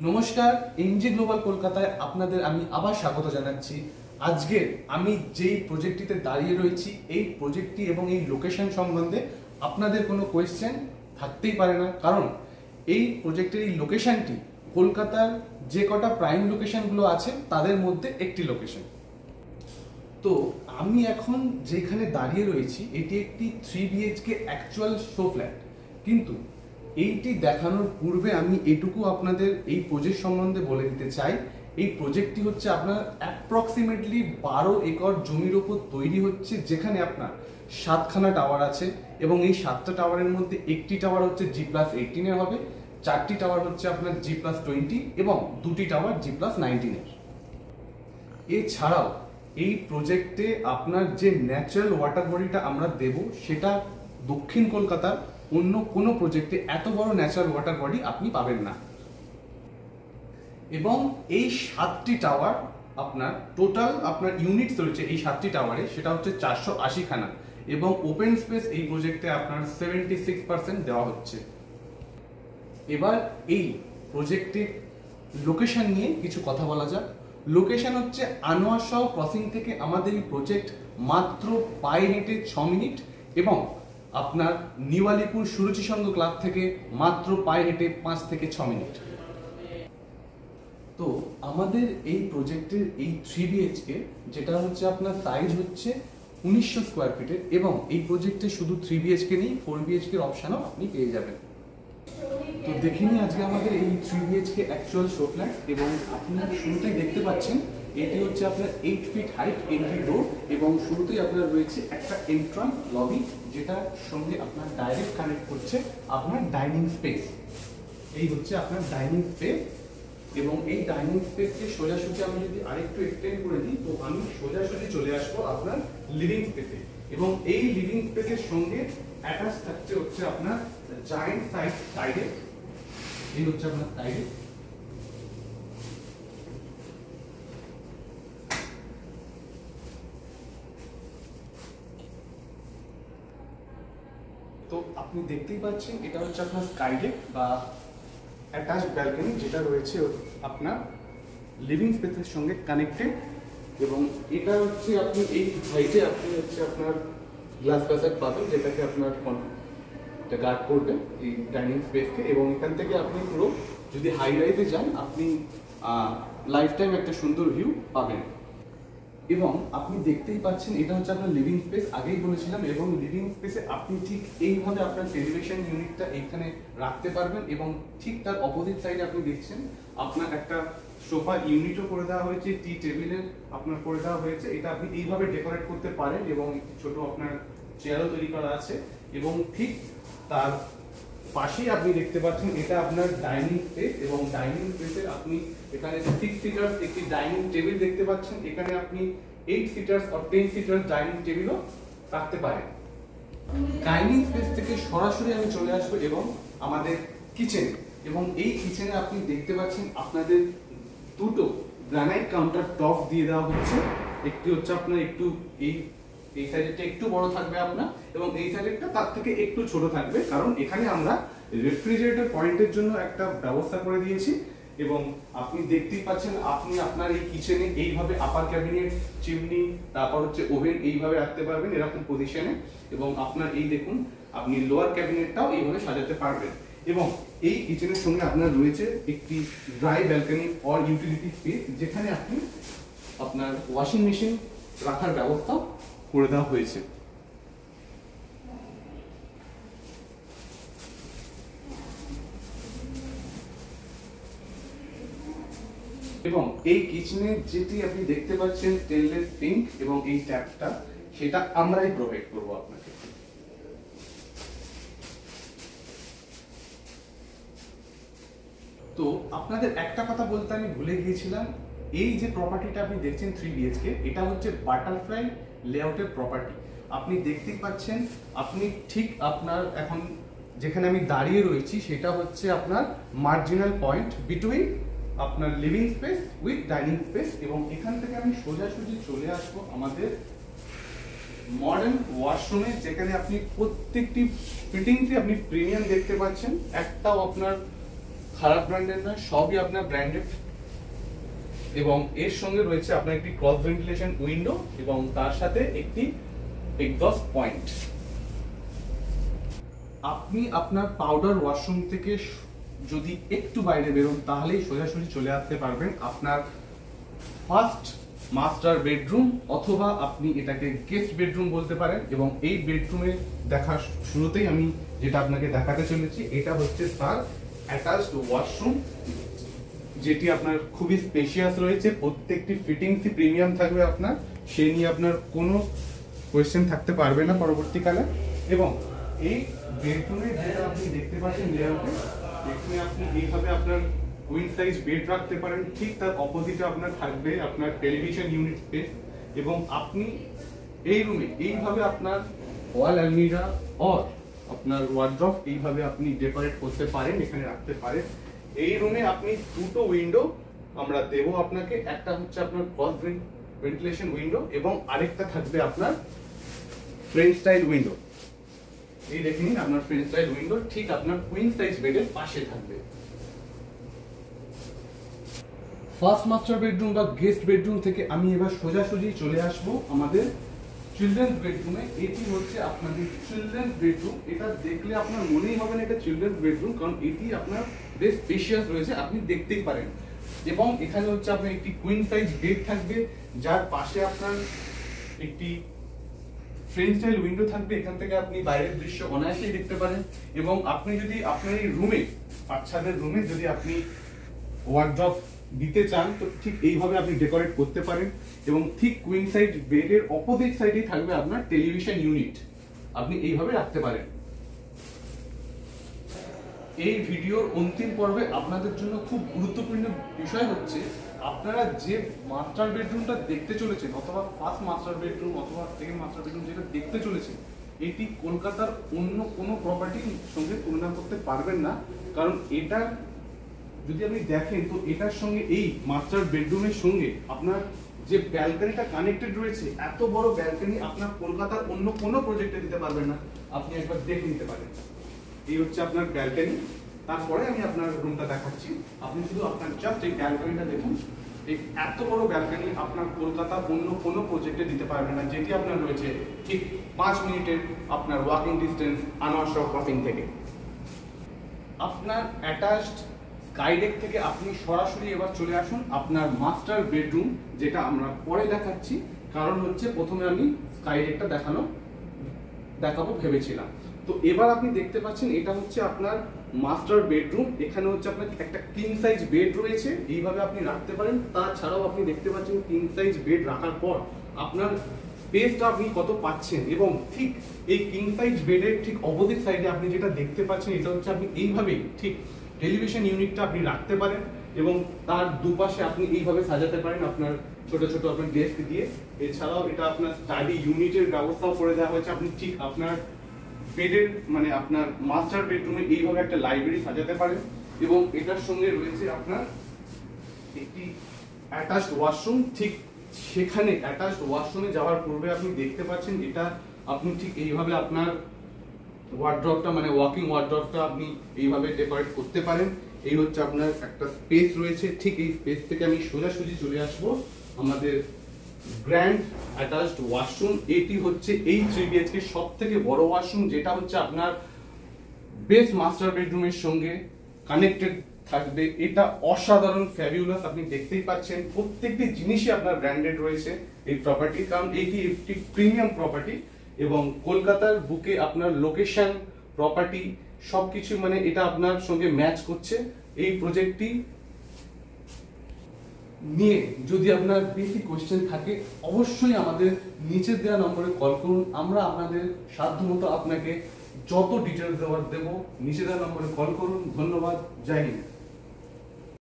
নমস্কার, NG global কলকাতায় আপনাদের আমি আবার স্বাগত জানাচ্ছি। আজকে আমি যেই প্রজেক্টটিতে দাঁড়িয়ে রয়েছি, এই প্রজেক্টটি এবং এই লোকেশন সম্বন্ধে আপনাদের কোনো কোয়েশ্চেন থাকতেই পারে না, কারণ এই প্রজেক্টের এই লোকেশনটি কলকাতার যে কটা প্রাইম লোকেশনগুলো আছে তাদের মধ্যে একটি লোকেশন। তো আমি এখন যেখানে দাঁড়িয়ে রয়েছি এটি একটি 3 BHK অ্যাকচুয়াল শো ফ্ল্যাট, কিন্তু এইটি দেখানোর পূর্বে আমি এটুকু আপনাদের এই প্রজেক্ট সম্বন্ধে বলে দিতে চাই। এই প্রজেক্টটি হচ্ছে আপনার অ্যাপ্রক্সিমেটলি 12 একর জমির ওপর তৈরি হচ্ছে, যেখানে আপনার 7খানা টাওয়ার আছে এবং এই 7টা টাওয়ারের মধ্যে একটি টাওয়ার হচ্ছে G+18 এর হবে, 4টি টাওয়ার হচ্ছে আপনার G+20 এবং 2টি টাওয়ার G+19 এর। এছাড়াও এই প্রজেক্টে আপনার যে ন্যাচারাল ওয়াটার বডিটা আমরা দেব, সেটা দক্ষিণ কলকাতার অন্য কোনো প্রজেক্টে এত বড় ন্যাচারাল ওয়াটার বডি আপনি পাবেন না। এবং এই 7টি টাওয়ার আপনার টোটাল আপনার ইউনিটস রয়েছে এই 7টি টাওয়ারে, সেটা হচ্ছে 480খানা এবং ওপেন স্পেস এই প্রজেক্টে আপনার 76% দেওয়া হচ্ছে। এবার এই প্রজেক্টের লোকেশন নিয়ে কিছু কথা বলা যাক। লোকেশন হচ্ছে আনোয়ার শাহ ক্রসিং থেকে আমাদের এই প্রজেক্ট মাত্র পায়ে হেঁটে 6 মিনিট এবং আপনার নিউ আলিপুর সুরুচি সংঘ ক্লাব থেকে মাত্র পায়ে হেঁটে 5 থেকে 6 মিনিট। তো আমাদের এই প্রজেক্টের এই 3 BHK যেটা হচ্ছে আপনার সাইজ হচ্ছে 1900 স্কোয়ার ফিটের এবং এই প্রজেক্টে শুধু 3 BHK নেই, 4 BHK এর অপশনও আপনি পেয়ে যাবেন। তো দেখে নিই আজকে আমাদের এই 3 BHK অ্যাকচুয়াল শো ফ্ল্যাট। এবং আপনি শুরুতেই দেখতে পাচ্ছেন এটি হচ্ছে আপনার 8 ফিট হাইট এন্ট্রি ডোর এবং শুরুতেই আপনার রয়েছে একটা এন্ট্রান্স লবি, যেটার সঙ্গে আপনার ডাইরেক্ট কানেক্ট করছে আপনার ডাইনিং স্পেস। এই হচ্ছে আপনার ডাইনিং স্পেস এবং এই ডাইনিং স্পেসকে সোজাসুজি আমি যদি আরেকটু এক্সটেন্ড করে দিই, তো আমি সোজাসুজি চলে আসবো আপনার লিভিং স্পেসে। এবং এই লিভিং স্পেসের সঙ্গে অ্যাটাচ থাকছে হচ্ছে আপনার জায়ান্ট সাইজ টাইডেক। এই হচ্ছে আপনার টাইডেক। তো আপনি দেখতেই পাচ্ছেন এটা হচ্ছে আপনার স্কাইডেক বা অ্যাটাচ ব্যালকনি, যেটা রয়েছে আপনার লিভিং স্পেসের সঙ্গে কানেক্টেড। এবং এটা হচ্ছে আপনি এই হাইটে আপনি হচ্ছে আপনার গ্লাস ফ্যাসাড পাবেন, যেটাকে আপনার গার্ড করবে এই ডাইনিং স্পেসকে। এবং এখান থেকে আপনি পুরো যদি হাই রাইজে যান আপনি লাইফ টাইম একটা সুন্দর ভিউ পাবেন। এবং আপনি দেখতেই পাচ্ছেন এটা হচ্ছে আপনার লিভিং স্পেস, আগেই বলেছিলাম। এবং লিভিং স্পেসে আপনি ঠিক এইভাবে আপনার টেলিভিশন ইউনিটটা এইখানে রাখতে পারবেন এবং ঠিক তার অপোজিট সাইডে আপনি দেখছেন আপনার একটা সোফা ইউনিটও করে দেওয়া হয়েছে, টি টেবিলের আপনার করে দেওয়া হয়েছে। এটা আপনি এইভাবে ডেকোরেট করতে পারেন এবং ছোট আপনার চেয়ারও তৈরি করা আছে। এবং ঠিক তার পাশেই আপনি দেখতে পাচ্ছেন এটা আপনার ডাইনিং স্পেস এবং ডাইনিং স্পেসে আপনি এখানে 6 সিটার একটি ডাইনিং টেবিল দেখতে পাচ্ছেন। এখানে আপনি 8 সিটার আর 10 সিটার ডাইনিং টেবিলও রাখতে পারেন। ডাইনিং স্পেস থেকে সরাসরি আমি চলে আসবো এবং আমাদের কিচেন। এবং এই কিচেনে আপনি দেখতে পাচ্ছেন আপনাদের দুটো গ্রানাইট কাউন্টার টপ দিয়ে দেওয়া হচ্ছে। একটি হচ্ছে আপনার একটু এই সাইডটা একটু বড় থাকবে আপনার এবং এই সাইডটা তার থেকে একটু ছোট থাকবে, কারণ এখানে আমরা রেফ্রিজারেটর পয়েন্টের জন্য একটা ব্যবস্থা করে দিয়েছি। এবং আপনি দেখতেই পাচ্ছেন আপনি আপনার এই কিচেনে এইভাবে আপার ক্যাবিনেট, চিমনি, তারপর হচ্ছে ওভেন এইভাবে রাখতে পারবেন এরকম পজিশনে। এবং আপনার এই দেখুন আপনি লোয়ার ক্যাবিনেটটাও এইভাবে সাজাতে পারবেন। এবং এই কিচেনের সঙ্গে আপনার রয়েছে একটি dry balcony or utility space, যেখানে আপনি আপনার ওয়াশিং মেশিন রাখার ব্যবস্থা করে দেওয়া হয়েছে। এবং এই কিচেনে যেটি আপনি দেখতে পাচ্ছেন স্টেনলেস সিঙ্ক এবং এই ট্যাপটা, সেটা আমরাই প্রোভাইড করব আপনাকে। তো আপনাদের একটা কথা বলতে আমি ভুলে গিয়েছিলাম, এই যে প্রপার্টিটা আপনি দেখছেন 3 BHK, এটা হচ্ছে বাটারফ্লাই লেআউটের প্রপার্টি। আপনি দেখতেই পাচ্ছেন আপনি ঠিক আপনার এখন যেখানে আমি দাঁড়িয়ে রয়েছি সেটা হচ্ছে আপনার মার্জিনাল পয়েন্ট বিটুইন আপনার living space with dining space. এবং এখান থেকে আমি সোজাসুজি চলে আসবো আমাদের মডার্ন ওয়াশরুমে, যেখানে আপনি প্রত্যেকটি ফিটিংসে আপনি প্রিমিয়াম দেখতে পাচ্ছেন। একটাও আপনার খারাপ ব্র্যান্ডের না, সবই আপনার ব্র্যান্ডেড। এবং এর সঙ্গে রয়েছে আপনার একটি ক্রস ভেন্টিলেশন উইন্ডো এবং তার সাথে একটি এক্সস্ট পয়েন্ট। আপনি আপনার পাউডার ওয়াশরুম থেকে যদি একটু বাইরে বেরোন তাহলেই সোজাসুজি চলে আসতে পারবেন আপনার ফার্স্ট মাস্টার বেডরুম, অথবা আপনি এটাকে গেস্ট বেডরুম বলতে পারেন। এবং এই বেডরুমে দেখার শুরুতেই আমি যেটা আপনাকে দেখাতে চলেছি, এটা হচ্ছে তার অ্যাটাচড ওয়াশরুম, যেটি আপনার খুবই স্পেশিয়াস রয়েছে। প্রত্যেকটি ফিটিংসই প্রিমিয়াম থাকবে আপনার, সে নিয়ে আপনার কোনো কোয়েশ্চেন থাকতে পারবে না পরবর্তীকালে। এবং এই বেডরুমে যেটা আপনি দেখতে পাচ্ছেন লেআউটে, এখানে আপনি এইভাবে আপনার কুইন সাইজ বেড রাখতে পারেন। ঠিক তার অপোজিটে আপনার থাকবে আপনার টেলিভিশন ইউনিট স্পেস। এবং আপনি এই রুমে এইভাবে আপনার ওয়াল আলমিরা অর আপনার ওয়ার্ড্রপ এইভাবে আপনি ডেকোরেট করতে পারেন, এখানে রাখতে পারেন। এই রুমে আপনি দুটো উইন্ডো আমরা দেবো আপনাকে, একটা হচ্ছে আপনার ক্রস ভেন্টিলেশন উইন্ডো এবং আরেকটা থাকবে আপনার ফ্রেঞ্চ স্টাইল উইন্ডো। এই দেখে নিন আপনার ফ্রেঞ্চ স্টাইল উইন্ডো ঠিক আপনার কুইন সাইজ বেডের পাশে থাকবে। ফার্স্ট মাস্টার বেডরুম বা গেস্ট বেডরুম থেকে আমি এবার সোজাসুজি চলে আসবো আমাদের চিলড্রেন্স বেডরুমে। এটি হচ্ছে আপনাদের চিলড্রেন্স বেডরুম। এটা দেখলে আপনার মনেই হবে না এটা চিলড্রেন্স বেডরুম, কারণ এটি আপনার বেশ স্পেশিয়াস রয়েছে, আপনি দেখতেই পারেন। এবং এখানে হচ্ছে আপনার একটি কুইন সাইজ বেড থাকবে, যার পাশে আপনার একটি ফ্রেঞ্চ স্টাইল উইন্ডো থাকবে। এখান থেকে আপনি বাইরের দৃশ্য অনায়াসেই দেখতে পারেন। এবং আপনি যদি আপনার এই রুমে, বাচ্চাদের রুমে যদি আপনি ওয়ার্ড্রপ দিতে চান, তো ঠিক এইভাবে আপনি ডেকোরেট করতে পারেন। এবং ঠিক কুইন সাইজ বেডের অপোজিট সাইডেই থাকবে আপনার টেলিভিশন ইউনিট, আপনি এইভাবে রাখতে পারেন। এই ভিডিওর অন্তিম পর্বে আপনাদের জন্য খুব গুরুত্বপূর্ণ বিষয় হচ্ছে, আপনারা যে মাস্টার বেডরুমটা দেখতে চলেছেন, অথবা ফার্স্ট মাস্টার বেডরুম অথবা সেকেন্ড মাস্টার বেডরুম যেটা দেখতে চলেছেন, এটি কলকাতার অন্য কোনো প্রপার্টির সঙ্গে তুলনা করতে পারবেন না। কারণ এটা যদি আপনি দেখেন, তো এটার সঙ্গে এই মাস্টার বেডরুমের সঙ্গে আপনার যে ব্যালকনিটা কানেক্টেড রয়েছে, এত বড় ব্যালকনি আপনার কলকাতার অন্য কোনো প্রজেক্টে দিতে পারবেন না। আপনি একবার দেখে নিতে পারেন। এই হচ্ছে আপনার ব্যালকনি। তারপরে আমি আপনার রুমটা দেখাচ্ছি, আপনি শুধু আপনার জাস্ট এই ব্যালকনিটা দেখুন। এই এত বড় ব্যালকনি আপনার কলকাতা অন্য কোনো প্রজেক্টে দিতে পারবেন না, যেটি আপনার রয়েছে ঠিক 5 মিনিটের আপনার walking distance Anwar Shah crossing থেকে। আপনার অ্যাটাচড স্কাইডেক থেকে আপনি সরাসরি এবার চলে আসুন আপনার মাস্টার বেডরুম, যেটা আমরা পরে দেখাচ্ছি। কারণ হচ্ছে প্রথমে আমি স্কাইডেকটা দেখাবো ভেবেছিলাম। তো এবার আপনি দেখতে পাচ্ছেন এটা হচ্ছে আপনার মাস্টার বেডরুম। এখানে হচ্ছে আপনার একটা কিং সাইজ বেড রয়েছে, এইভাবে আপনি রাখতে পারেন। তাছাড়াও আপনি দেখতে পাচ্ছেন কিং সাইজ বেড রাখার পর আপনার স্পেসটা আপনি কত পাচ্ছেন। এবং ঠিক এই কিং সাইজ বেডের ঠিক অপোজিট সাইডে আপনি যেটা দেখতে পাচ্ছেন, এটা হচ্ছে আপনি এইভাবেই ঠিক টেলিভিশন ইউনিটটা আপনি রাখতে পারেন। এবং তার দুপাশে আপনি এইভাবে সাজাতে পারেন আপনার ছোট ছোট আপনার ডেস্ক দিয়ে। এছাড়াও এটা আপনার স্টাডি ইউনিটের ব্যবস্থাও করে দেওয়া হয়েছে। আপনি ঠিক আপনার বেডের মানে আপনার মাস্টার বেডরুমে এইভাবে একটা লাইব্রেরি সাজাতে পারেন। এবং এটার সঙ্গে রয়েছে আপনার একটি অ্যাটাচড ওয়াশরুম। ঠিক সেখানে অ্যাটাচড ওয়াশরুমে যাওয়ার পূর্বে আপনি দেখতে পাচ্ছেন এটা আপনি ঠিক এইভাবে আপনার ওয়ার্ড্রপটা মানে ওয়াকিং ওয়ার্ড্রপটা আপনি এইভাবে ডেকোরেট করতে পারেন। এই হচ্ছে আপনার একটা স্পেস রয়েছে। ঠিক এই স্পেস থেকে আমি সোজাসুজি চলে আসবো আমাদের গ্র্যান্ড অ্যাটাচড ওয়াশরুম। এটি হচ্ছে এই 3 BHK সব থেকে বড় ওয়াশরুম, যেটা হচ্ছে আপনার বেস্ট মাস্টার বেডরুমের সঙ্গে কানেক্টেড থাকবে। এটা অসাধারণ ফ্যাবিউলাস, আপনি দেখতেই পাচ্ছেন প্রত্যেকটি জিনিসই আপনার ব্র্যান্ডেড রয়েছে এই প্রপার্টি, কারণ এটি একটি প্রিমিয়াম প্রপার্টি। এবং কলকাতার বুকে আপনার লোকেশন, প্রপার্টি সবকিছু মানে এটা আপনার সঙ্গে ম্যাচ করছে। এই প্রজেক্টটি নিয়ে যদি আপনার বেশি কোশ্চেন থাকে, অবশ্যই আমাদের নিচে দেওয়া নম্বরে কল করুন। আমরা আপনাদের সাধ্যমতো আপনাকে যত ডিটেলস দেওয়ার দেবো। নিচে দেওয়া নম্বরে কল করুন। ধন্যবাদ। জয় হিন্দ।